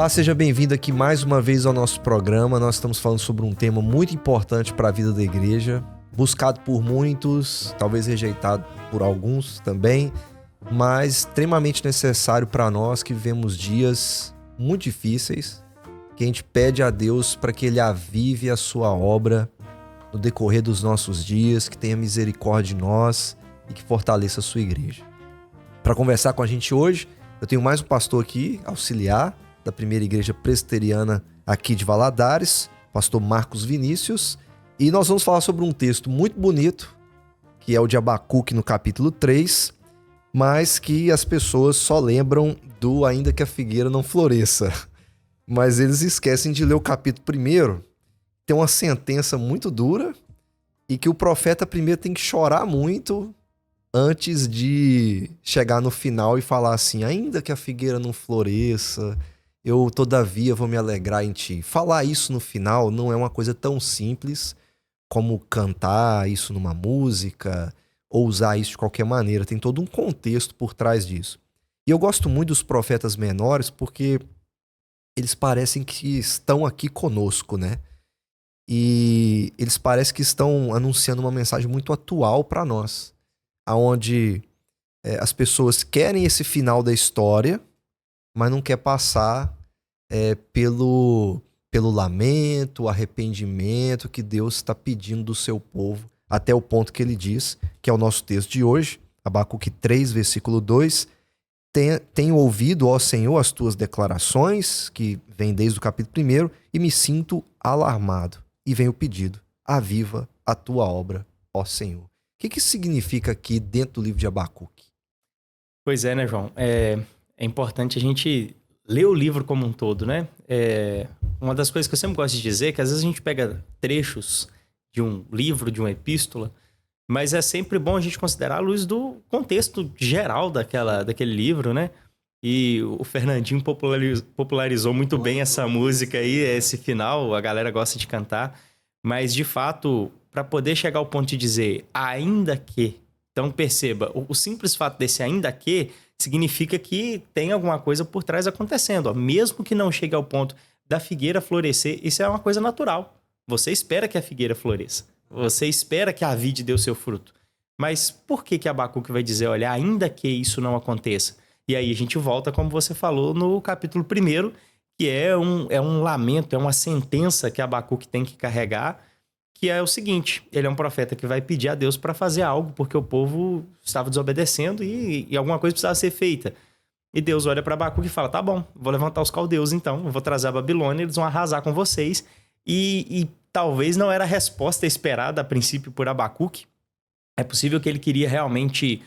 Olá, seja bem-vindo aqui mais uma vez ao nosso programa. Nós estamos falando sobre um tema muito importante para a vida da igreja, buscado por muitos, talvez rejeitado por alguns também, mas extremamente necessário para nós que vivemos dias muito difíceis, que a gente pede a Deus para que Ele avive a sua obra no decorrer dos nossos dias, que tenha misericórdia de nós e que fortaleça a sua igreja. Para conversar com a gente hoje, eu tenho mais um pastor aqui, auxiliar da primeira igreja presbiteriana aqui de Valadares, pastor Marcos Vinícius, e nós vamos falar sobre um texto muito bonito, que é o de Abacuque no capítulo 3, mas que as pessoas só lembram do ainda que a figueira não floresça. Mas eles esquecem de ler o capítulo 1, tem uma sentença muito dura e que o profeta primeiro tem que chorar muito antes de chegar no final e falar assim, ainda que a figueira não floresça, eu todavia vou me alegrar em ti. Falar isso no final não é uma coisa tão simples como cantar isso numa música ou usar isso de qualquer maneira. Tem todo um contexto por trás disso. E eu gosto muito dos profetas menores porque eles parecem que estão aqui conosco, né? E eles parecem que estão anunciando uma mensagem muito atual para nós, onde as pessoas querem esse final da história, mas não quer passar pelo lamento, arrependimento que Deus está pedindo do seu povo, até o ponto que ele diz, que é o nosso texto de hoje, Abacuque 3, versículo 2, tenho ouvido, ó Senhor, as tuas declarações, que vem desde o capítulo 1, e me sinto alarmado. E vem o pedido, aviva a tua obra, ó Senhor. O que isso significa aqui dentro do livro de Abacuque? Pois é, né, João? É importante a gente ler o livro como um todo, né? Uma das coisas que eu sempre gosto de dizer é que às vezes a gente pega trechos de um livro, de uma epístola, mas é sempre bom a gente considerar a luz do contexto geral daquele livro, né? E o Fernandinho popularizou muito bem essa música aí, esse final, a galera gosta de cantar. Mas, de fato, para poder chegar ao ponto de dizer ainda que... Então, perceba, o simples fato desse ainda que significa que tem alguma coisa por trás acontecendo. Ó. Mesmo que não chegue ao ponto da figueira florescer, isso é uma coisa natural. Você espera que a figueira floresça. Você espera que a vide dê o seu fruto. Mas por que Abacuque vai dizer, olha, ainda que isso não aconteça? E aí a gente volta, como você falou, no capítulo 1, que é um lamento, é uma sentença que Abacuque tem que carregar, que é o seguinte, ele é um profeta que vai pedir a Deus para fazer algo, porque o povo estava desobedecendo e alguma coisa precisava ser feita. E Deus olha para Abacuque e fala, tá bom, vou levantar os caldeus então, eu vou trazer a Babilônia, eles vão arrasar com vocês. E talvez não era a resposta esperada a princípio por Abacuque. É possível que ele queria realmente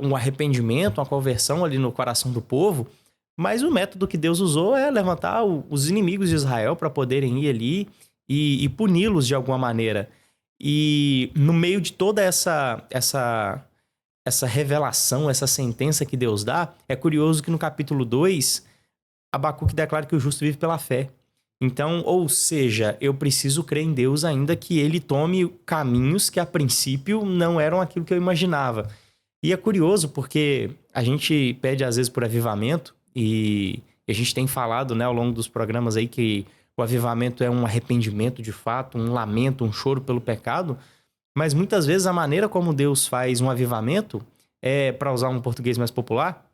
um arrependimento, uma conversão ali no coração do povo, mas o método que Deus usou é levantar os inimigos de Israel para poderem ir ali e puni-los de alguma maneira. E no meio de toda essa revelação, essa sentença que Deus dá, é curioso que no capítulo 2, Abacuque declara que o justo vive pela fé. Então, ou seja, eu preciso crer em Deus ainda que ele tome caminhos que a princípio não eram aquilo que eu imaginava. E é curioso porque a gente pede às vezes por avivamento e a gente tem falado, né, ao longo dos programas aí que o avivamento é um arrependimento de fato, um lamento, um choro pelo pecado, mas muitas vezes a maneira como Deus faz um avivamento é, para usar um português mais popular,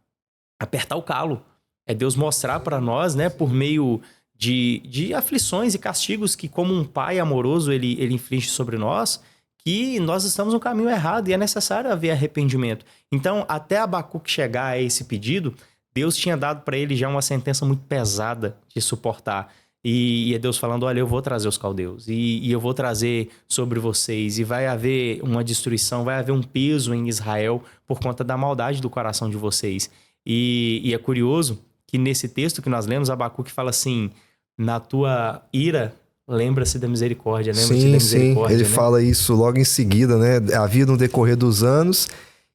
apertar o calo. É Deus mostrar para nós, né, por meio de aflições e castigos que, como um pai amoroso, ele inflige sobre nós, que nós estamos no caminho errado e é necessário haver arrependimento. Então, até Abacuque chegar a esse pedido, Deus tinha dado para ele já uma sentença muito pesada de suportar. E é Deus falando, olha, eu vou trazer os caldeus e eu vou trazer sobre vocês e vai haver uma destruição, vai haver um peso em Israel por conta da maldade do coração de vocês. E é curioso que nesse texto que nós lemos, Abacuque fala assim, na tua ira, lembra-se da misericórdia, lembra-se da misericórdia. Ele né? fala isso logo em seguida, né? A vida no decorrer dos anos,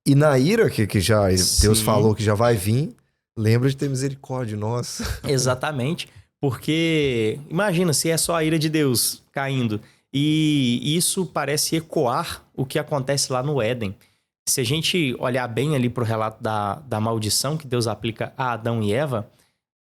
e na ira que já Deus falou que já vai vir, lembra de ter misericórdia, nossa. Exatamente, porque imagina se é só a ira de Deus caindo, e isso parece ecoar o que acontece lá no Éden. Se a gente olhar bem ali para o relato da maldição que Deus aplica a Adão e Eva,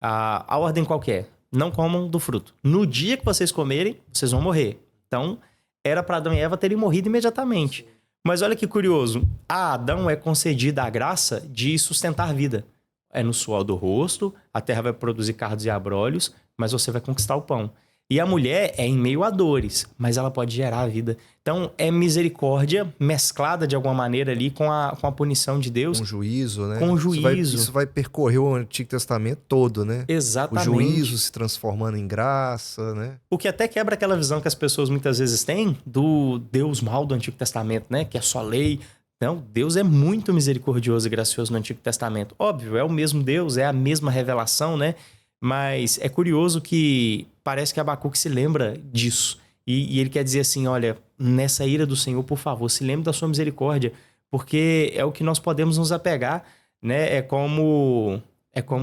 A ordem qualquer, não comam do fruto. No dia que vocês comerem, vocês vão morrer. Então, era para Adão e Eva terem morrido imediatamente. Mas olha que curioso, a Adão é concedida a graça de sustentar vida. É no suor do rosto, a terra vai produzir cardos e abrolhos, mas você vai conquistar o pão. E a mulher é em meio a dores, mas ela pode gerar a vida. Então, é misericórdia mesclada de alguma maneira ali com a punição de Deus. Com juízo, né? Com o juízo. Isso vai percorrer o Antigo Testamento todo, né? Exatamente. O juízo se transformando em graça, né? O que até quebra aquela visão que as pessoas muitas vezes têm do Deus mau do Antigo Testamento, né? Que é só lei. Não, Deus é muito misericordioso e gracioso no Antigo Testamento. Óbvio, é o mesmo Deus, é a mesma revelação, né? Mas é curioso que parece que Abacuque se lembra disso. E ele quer dizer assim, olha, nessa ira do Senhor, por favor, se lembre da sua misericórdia, porque é o que nós podemos nos apegar, né? É como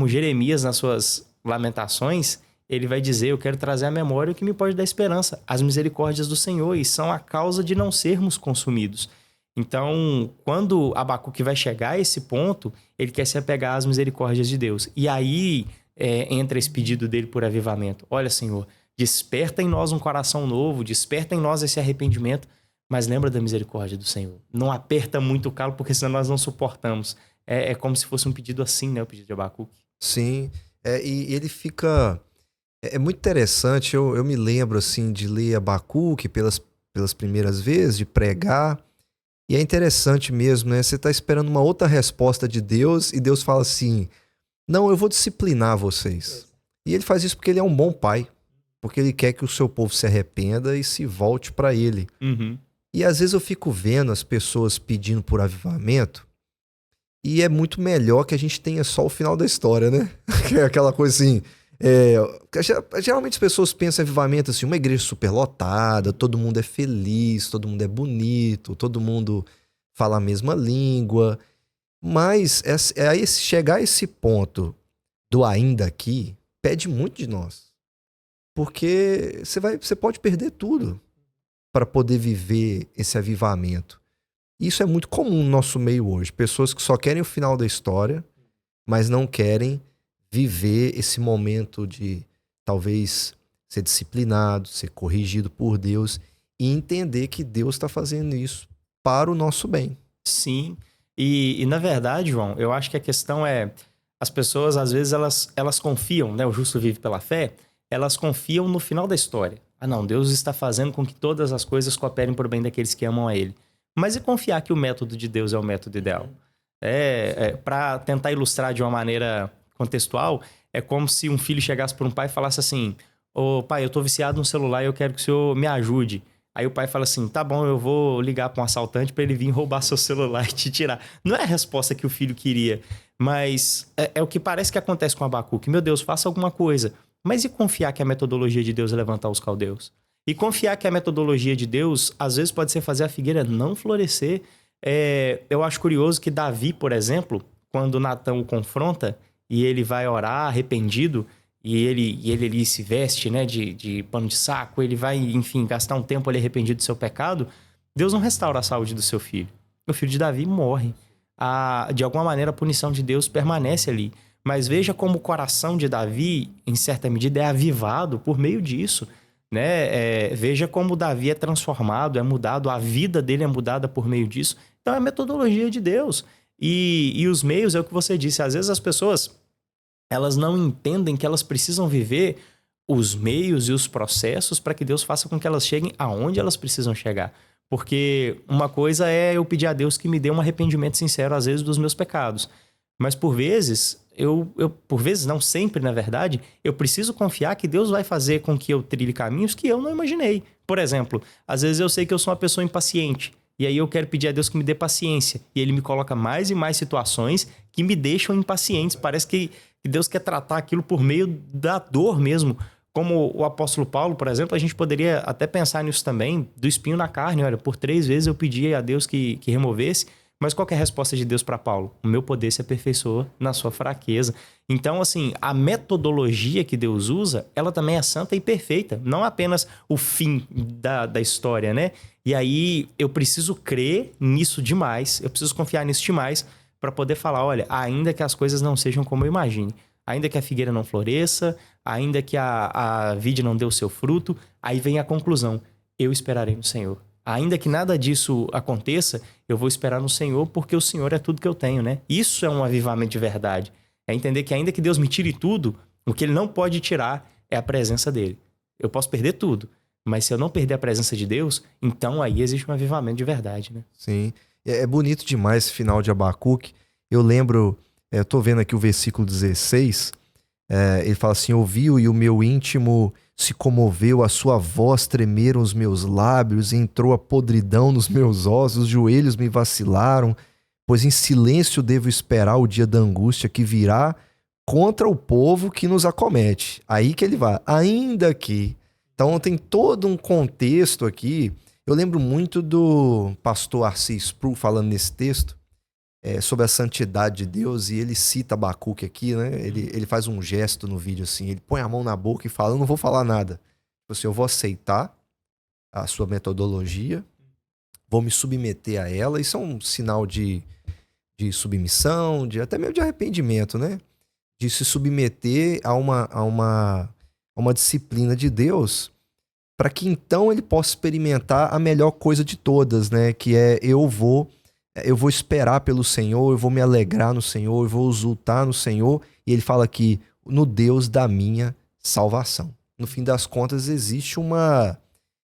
Jeremias, nas suas lamentações, ele vai dizer, eu quero trazer à memória o que me pode dar esperança, as misericórdias do Senhor, e são a causa de não sermos consumidos. Então, quando Abacuque vai chegar a esse ponto, ele quer se apegar às misericórdias de Deus. E aí entra esse pedido dele por avivamento. Olha, Senhor, desperta em nós um coração novo, desperta em nós esse arrependimento, mas lembra da misericórdia do Senhor. Não aperta muito o calo, porque senão nós não suportamos. É como se fosse um pedido assim, né? O pedido de Abacuque. Sim, e ele fica... É muito interessante, eu me lembro, assim, de ler Abacuque pelas primeiras vezes, de pregar, e é interessante mesmo, né? Você está esperando uma outra resposta de Deus, e Deus fala assim, não, eu vou disciplinar vocês. E ele faz isso porque ele é um bom pai, porque ele quer que o seu povo se arrependa e se volte para ele. Uhum. E às vezes eu fico vendo as pessoas pedindo por avivamento, e é muito melhor que a gente tenha só o final da história, né? Que é aquela coisa assim... geralmente as pessoas pensam em avivamento assim, uma igreja super lotada, todo mundo é feliz, todo mundo é bonito, todo mundo fala a mesma língua. Mas chegar a esse ponto do ainda aqui pede muito de nós. Porque você pode perder tudo para poder viver esse avivamento. Isso é muito comum no nosso meio hoje. Pessoas que só querem o final da história, mas não querem viver esse momento de talvez ser disciplinado, ser corrigido por Deus e entender que Deus está fazendo isso para o nosso bem. Sim. E na verdade, João, eu acho que a questão é... As pessoas, às vezes, elas confiam, né? O justo vive pela fé. Elas confiam no final da história. Ah, não, Deus está fazendo com que todas as coisas cooperem para o bem daqueles que amam a Ele. Mas e confiar que o método de Deus é o método ideal? Para tentar ilustrar de uma maneira contextual, é como se um filho chegasse para um pai e falasse assim, ô pai, eu tô viciado no celular e eu quero que o senhor me ajude. Aí o pai fala assim, tá bom, eu vou ligar para um assaltante para ele vir roubar seu celular e te tirar. Não é a resposta que o filho queria, mas é o que parece que acontece com Abacuque. Meu Deus, faça alguma coisa. Mas e confiar que a metodologia de Deus é levantar os caldeus? E confiar que a metodologia de Deus, às vezes, pode ser fazer a figueira não florescer. Eu acho curioso que Davi, por exemplo, quando Natã o confronta e ele vai orar arrependido, e ele ali se veste, né, de pano de saco, ele vai, enfim, gastar um tempo ali arrependido do seu pecado, Deus não restaura a saúde do seu filho. O filho de Davi morre. De alguma maneira, a punição de Deus permanece ali. Mas veja como o coração de Davi, em certa medida, é avivado por meio disso, né? Veja como Davi é transformado, é mudado, a vida dele é mudada por meio disso. Então, é a metodologia de Deus. E os meios, é o que você disse, às vezes as pessoas... elas não entendem que elas precisam viver os meios e os processos para que Deus faça com que elas cheguem aonde elas precisam chegar. Porque uma coisa é eu pedir a Deus que me dê um arrependimento sincero, às vezes, dos meus pecados. Mas por vezes, por vezes não sempre, na verdade, eu preciso confiar que Deus vai fazer com que eu trilhe caminhos que eu não imaginei. Por exemplo, às vezes eu sei que eu sou uma pessoa impaciente. E aí eu quero pedir a Deus que me dê paciência. E Ele me coloca mais e mais situações que me deixam impacientes. Parece que Deus quer tratar aquilo por meio da dor mesmo. Como o apóstolo Paulo, por exemplo, a gente poderia até pensar nisso também, do espinho na carne. Olha, por 3 vezes eu pedi a Deus que removesse, mas qual que é a resposta de Deus para Paulo? O meu poder se aperfeiçoa na sua fraqueza. Então, assim, a metodologia que Deus usa, ela também é santa e perfeita. Não apenas o fim da história, né? E aí eu preciso crer nisso demais, eu preciso confiar nisso demais, para poder falar, olha, ainda que as coisas não sejam como eu imagine, ainda que a figueira não floresça, ainda que a vide não dê o seu fruto, aí vem a conclusão: eu esperarei no Senhor. Ainda que nada disso aconteça, eu vou esperar no Senhor, porque o Senhor é tudo que eu tenho, né? Isso é um avivamento de verdade. É entender que ainda que Deus me tire tudo, o que Ele não pode tirar é a presença dEle. Eu posso perder tudo, mas se eu não perder a presença de Deus, então aí existe um avivamento de verdade, né? Sim. É bonito demais esse final de Abacuque. Eu lembro, eu tô vendo aqui o versículo 16, ele fala assim: ouviu e o meu íntimo se comoveu, a sua voz tremeram os meus lábios, entrou a podridão nos meus ossos, os joelhos me vacilaram, pois em silêncio devo esperar o dia da angústia que virá contra o povo que nos acomete. Aí que ele vai, ainda que. Então tem todo um contexto aqui. Eu lembro muito do pastor Assis Sproul falando nesse texto sobre a santidade de Deus, e ele cita Abacuque aqui, né? Ele faz um gesto no vídeo assim, ele põe a mão na boca e fala: eu não vou falar nada. Tipo assim, eu vou aceitar a sua metodologia, vou me submeter a ela. Isso é um sinal de submissão, até mesmo de arrependimento, né? De se submeter a uma disciplina de Deus, para que então ele possa experimentar a melhor coisa de todas, né? Que é eu vou esperar pelo Senhor, eu vou me alegrar no Senhor, eu vou exultar no Senhor. E ele fala aqui: no Deus da minha salvação. No fim das contas, existe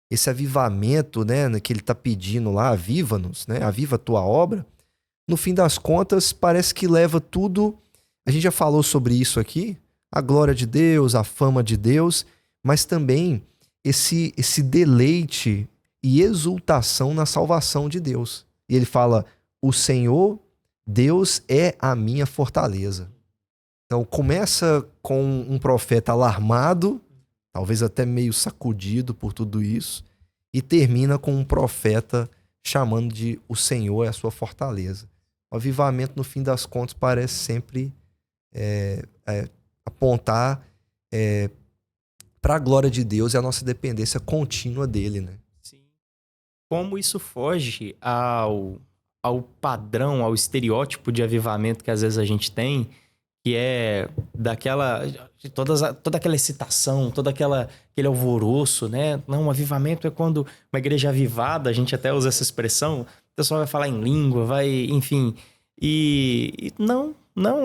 esse avivamento, né? Que ele está pedindo lá: aviva-nos, né? Aviva a tua obra. No fim das contas, parece que leva tudo. A gente já falou sobre isso aqui: a glória de Deus, a fama de Deus, mas também esse deleite e exultação na salvação de Deus. E ele fala: o Senhor, Deus é a minha fortaleza. Então começa com um profeta alarmado, talvez até meio sacudido por tudo isso, e termina com um profeta chamando de o Senhor é a sua fortaleza. O avivamento, no fim das contas, parece sempre apontar para a glória de Deus e a nossa dependência contínua dele, né? Sim. Como isso foge ao padrão, ao estereótipo de avivamento que às vezes a gente tem, que é toda aquela excitação, aquele alvoroço, né? Não, um avivamento é quando uma igreja avivada, a gente até usa essa expressão, o pessoal vai falar em língua, enfim. E não,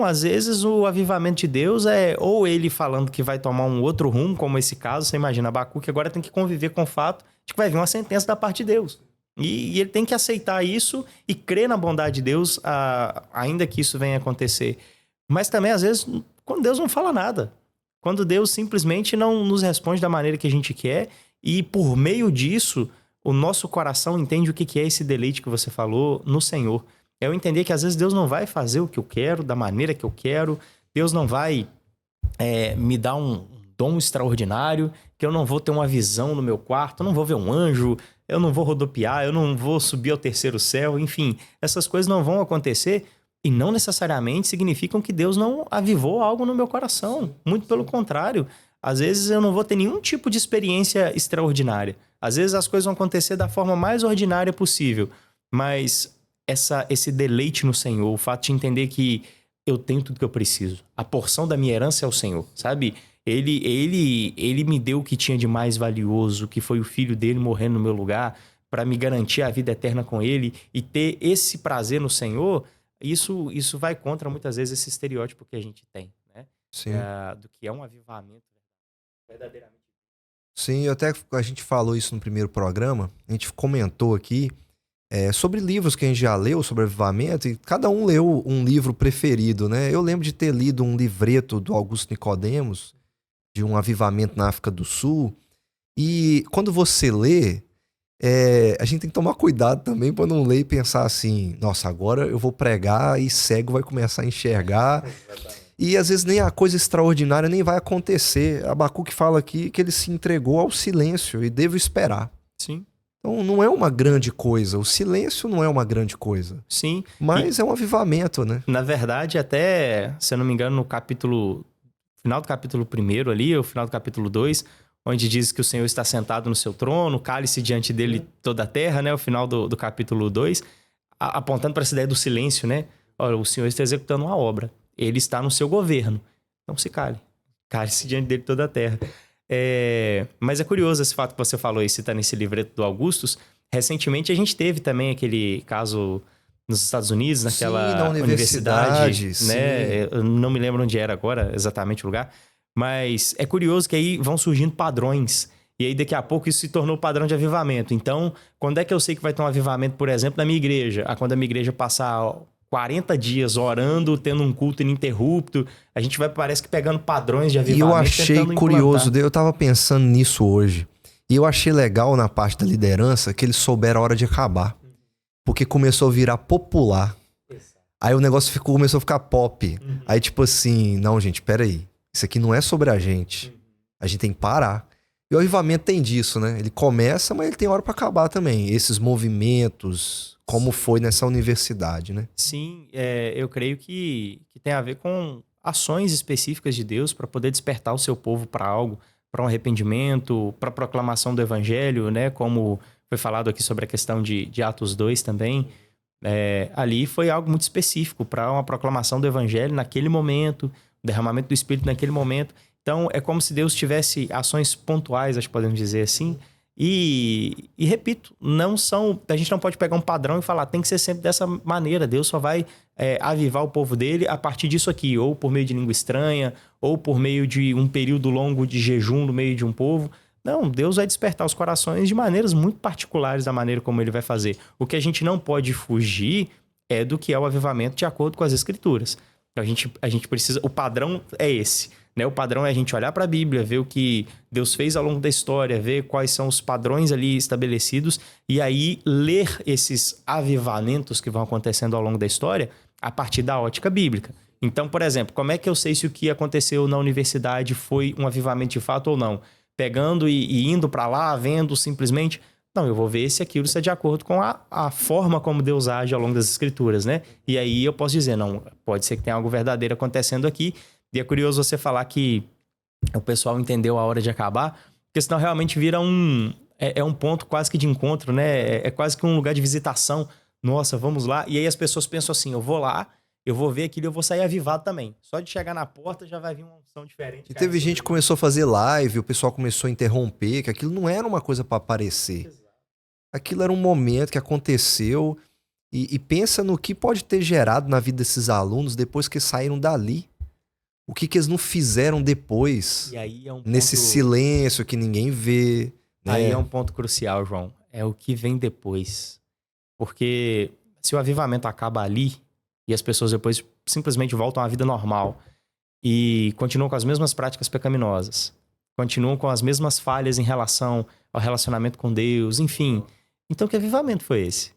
às vezes o avivamento de Deus é ou ele falando que vai tomar um outro rumo, como esse caso, você imagina, Abacuque agora tem que conviver com o fato de que vai vir uma sentença da parte de Deus. E ele tem que aceitar isso e crer na bondade de Deus, ainda que isso venha acontecer. Mas também, às vezes, quando Deus não fala nada. Quando Deus simplesmente não nos responde da maneira que a gente quer, e por meio disso, o nosso coração entende o que é esse deleite que você falou no Senhor. É eu entender que às vezes Deus não vai fazer o que eu quero, da maneira que eu quero. Deus não vai me dar um dom extraordinário, que eu não vou ter uma visão no meu quarto, eu não vou ver um anjo, eu não vou rodopiar, eu não vou subir ao terceiro céu, enfim. Essas coisas não vão acontecer e não necessariamente significam que Deus não avivou algo no meu coração. Muito pelo contrário. Às vezes eu não vou ter nenhum tipo de experiência extraordinária. Às vezes as coisas vão acontecer da forma mais ordinária possível. Mas esse deleite no Senhor, o fato de entender que eu tenho tudo que eu preciso. A porção da minha herança é o Senhor, sabe? Ele me deu o que tinha de mais valioso, que foi o filho dele morrendo no meu lugar, para me garantir a vida eterna com ele, e ter esse prazer no Senhor, isso vai contra muitas vezes esse estereótipo que a gente tem, né? Sim. Do que é um avivamento verdadeiramente. Sim, até a gente falou isso no primeiro programa, a gente comentou aqui sobre livros que a gente já leu sobre avivamento, e cada um leu um livro preferido, né? Eu lembro de ter lido um livreto do Augusto Nicodemos, de um avivamento na África do Sul, e quando você lê, a gente tem que tomar cuidado também para não ler e pensar assim: nossa, agora eu vou pregar e cego vai começar a enxergar. E às vezes nem a coisa extraordinária nem vai acontecer. Abacuque fala aqui que ele se entregou ao silêncio e devo esperar. Sim. Então não é uma grande coisa, o silêncio não é uma grande coisa. Sim. Mas é um avivamento, né? Na verdade, até, se eu não me engano, no final do capítulo 1 ali, ou final do capítulo 2, onde diz que o Senhor está sentado no seu trono, cálice diante dele toda a terra, né? O final do capítulo 2, apontando para essa ideia do silêncio, né? Olha, o Senhor está executando uma obra. Ele está no seu governo. Não se cale. Cale-se diante dele toda a terra. Mas é curioso esse fato que você falou e cita nesse livreto do Augustus. Recentemente a gente teve também aquele caso nos Estados Unidos, naquela Sim, na universidade, né? Eu não me lembro onde era agora exatamente o lugar. Mas é curioso que aí vão surgindo padrões. E aí, daqui a pouco, isso se tornou padrão de avivamento. Então, quando é que eu sei que vai ter um avivamento, por exemplo, na minha igreja? Quando a minha igreja passar 40 dias orando, tendo um culto ininterrupto, a gente vai, parece que, pegando padrões de avivamento. E eu achei curioso, eu tava pensando nisso hoje. E eu achei legal na parte da liderança que eles souberam a hora de acabar. Porque começou a virar popular. Aí o negócio começou a ficar pop. Aí, tipo assim, não, gente, peraí. Isso aqui não é sobre a gente. A gente tem que parar. E o avivamento tem disso, né? Ele começa, mas ele tem hora pra acabar também. Esses movimentos, como foi nessa universidade, né? Sim, eu creio que tem a ver com ações específicas de Deus para poder despertar o seu povo para algo, para um arrependimento, para a proclamação do evangelho, né? Como foi falado aqui sobre a questão de Atos 2 também. Ali foi algo muito específico para uma proclamação do evangelho naquele momento, derramamento do Espírito naquele momento. Então, é como se Deus tivesse ações pontuais, acho que podemos dizer assim. E repito, a gente não pode pegar um padrão e falar, tem que ser sempre dessa maneira. Deus só vai avivar o povo dele a partir disso aqui, ou por meio de língua estranha, ou por meio de um período longo de jejum no meio de um povo. Não, Deus vai despertar os corações de maneiras muito particulares da maneira como ele vai fazer. O que a gente não pode fugir é do que é o avivamento de acordo com as Escrituras. A gente precisa... O padrão é esse, né? O padrão é a gente olhar para a Bíblia, ver o que Deus fez ao longo da história, ver quais são os padrões ali estabelecidos e aí ler esses avivamentos que vão acontecendo ao longo da história a partir da ótica bíblica. Então, por exemplo, como é que eu sei se o que aconteceu na universidade foi um avivamento de fato ou não? Pegando e indo para lá, vendo simplesmente... Não, eu vou ver se aquilo está de acordo com a forma como Deus age ao longo das Escrituras, né? E aí eu posso dizer, não, pode ser que tenha algo verdadeiro acontecendo aqui. E é curioso você falar que o pessoal entendeu a hora de acabar, porque senão realmente vira um ponto quase que de encontro, né? É quase que um lugar de visitação. Nossa, vamos lá. E aí as pessoas pensam assim, eu vou lá, eu vou ver aquilo e eu vou sair avivado também. Só de chegar na porta já vai vir uma unção diferente. E teve gente que começou a fazer live, o pessoal começou a interromper, que aquilo não era uma coisa para aparecer. Aquilo era um momento que aconteceu e pensa no que pode ter gerado na vida desses alunos depois que saíram dali. O que eles não fizeram depois, e aí nesse silêncio que ninguém vê. Né? Aí é um ponto crucial, João. É o que vem depois. Porque se o avivamento acaba ali e as pessoas depois simplesmente voltam à vida normal e continuam com as mesmas práticas pecaminosas, continuam com as mesmas falhas em relação ao relacionamento com Deus, enfim... Então, que avivamento foi esse?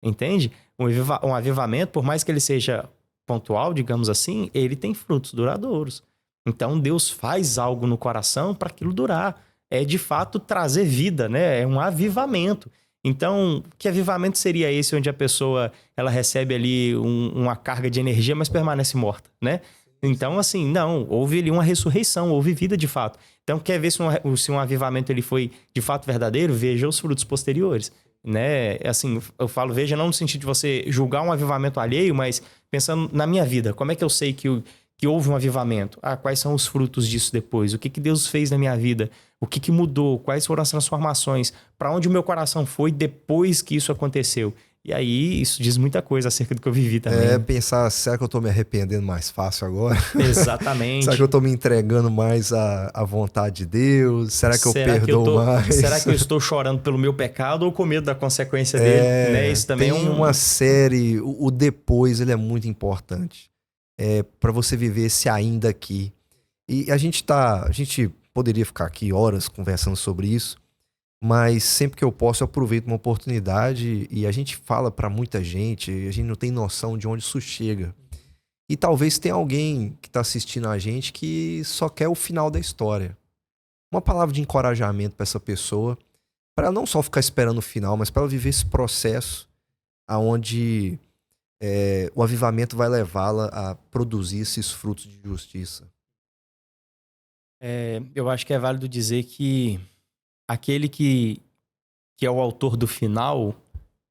Entende? Um avivamento, por mais que ele seja pontual, digamos assim, ele tem frutos duradouros. Então, Deus faz algo no coração para aquilo durar. É, de fato, trazer vida, né? É um avivamento. Então, que avivamento seria esse onde a pessoa ela recebe ali uma carga de energia, mas permanece morta, né? Então, assim, não, houve ali uma ressurreição, houve vida de fato. Então, quer ver se um avivamento ele foi de fato verdadeiro? Veja os frutos posteriores, né? Assim, eu falo, veja não no sentido de você julgar um avivamento alheio, mas pensando na minha vida, como é que eu sei que houve um avivamento? Quais são os frutos disso depois? O que Deus fez na minha vida? O que mudou? Quais foram as transformações? Para onde o meu coração foi depois que isso aconteceu? E aí, isso diz muita coisa acerca do que eu vivi também. Pensar, será que eu tô me arrependendo mais fácil agora? Exatamente. Será que eu tô me entregando mais à vontade de Deus? Será que eu perdoo mais? Será que eu estou chorando pelo meu pecado ou com medo da consequência dele? Né? Isso também tem uma série, o depois, ele é muito importante. Para você viver esse ainda aqui. E a gente poderia ficar aqui horas conversando sobre isso, mas sempre que eu posso eu aproveito uma oportunidade e a gente fala para muita gente, a gente não tem noção de onde isso chega. E talvez tenha alguém que está assistindo a gente que só quer o final da história. Uma palavra de encorajamento para essa pessoa, para ela não só ficar esperando o final, mas para ela viver esse processo aonde o avivamento vai levá-la a produzir esses frutos de justiça. Eu acho que é válido dizer que aquele que é o autor do final,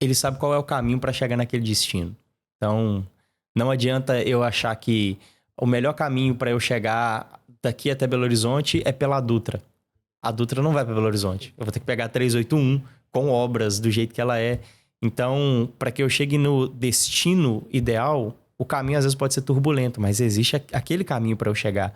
ele sabe qual é o caminho para chegar naquele destino. Então, não adianta eu achar que o melhor caminho para eu chegar daqui até Belo Horizonte é pela Dutra. A Dutra não vai para Belo Horizonte. Eu vou ter que pegar a 381 com obras do jeito que ela é. Então, para que eu chegue no destino ideal, o caminho às vezes pode ser turbulento, mas existe aquele caminho para eu chegar.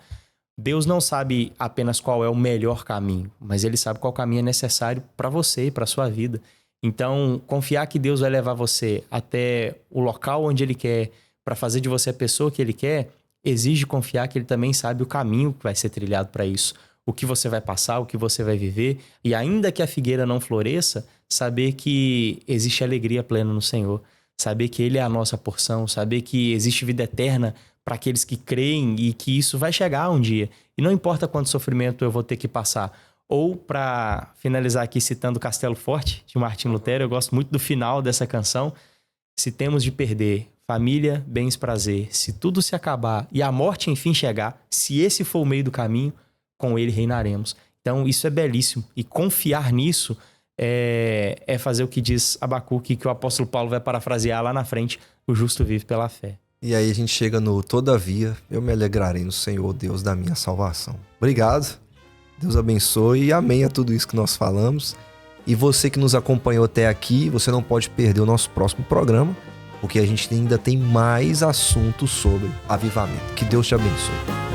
Deus não sabe apenas qual é o melhor caminho, mas ele sabe qual caminho é necessário para você e para sua vida. Então, confiar que Deus vai levar você até o local onde ele quer, para fazer de você a pessoa que ele quer, exige confiar que ele também sabe o caminho que vai ser trilhado para isso. O que você vai passar, o que você vai viver. E ainda que a figueira não floresça, saber que existe alegria plena no Senhor. Saber que ele é a nossa porção. Saber que existe vida eterna para aqueles que creem e que isso vai chegar um dia. E não importa quanto sofrimento eu vou ter que passar. Ou, para finalizar aqui citando Castelo Forte, de Martim Lutero, eu gosto muito do final dessa canção. Se temos de perder família, bens, prazer, se tudo se acabar e a morte enfim chegar, se esse for o meio do caminho, com ele reinaremos. Então isso é belíssimo. E confiar nisso é fazer o que diz Abacuque, que o apóstolo Paulo vai parafrasear lá na frente: o justo vive pela fé. E aí a gente chega no todavia, eu me alegrarei no Senhor, Deus da minha salvação. Obrigado, Deus abençoe e amém a tudo isso que nós falamos. E você que nos acompanhou até aqui, você não pode perder o nosso próximo programa, porque a gente ainda tem mais assuntos sobre avivamento. Que Deus te abençoe.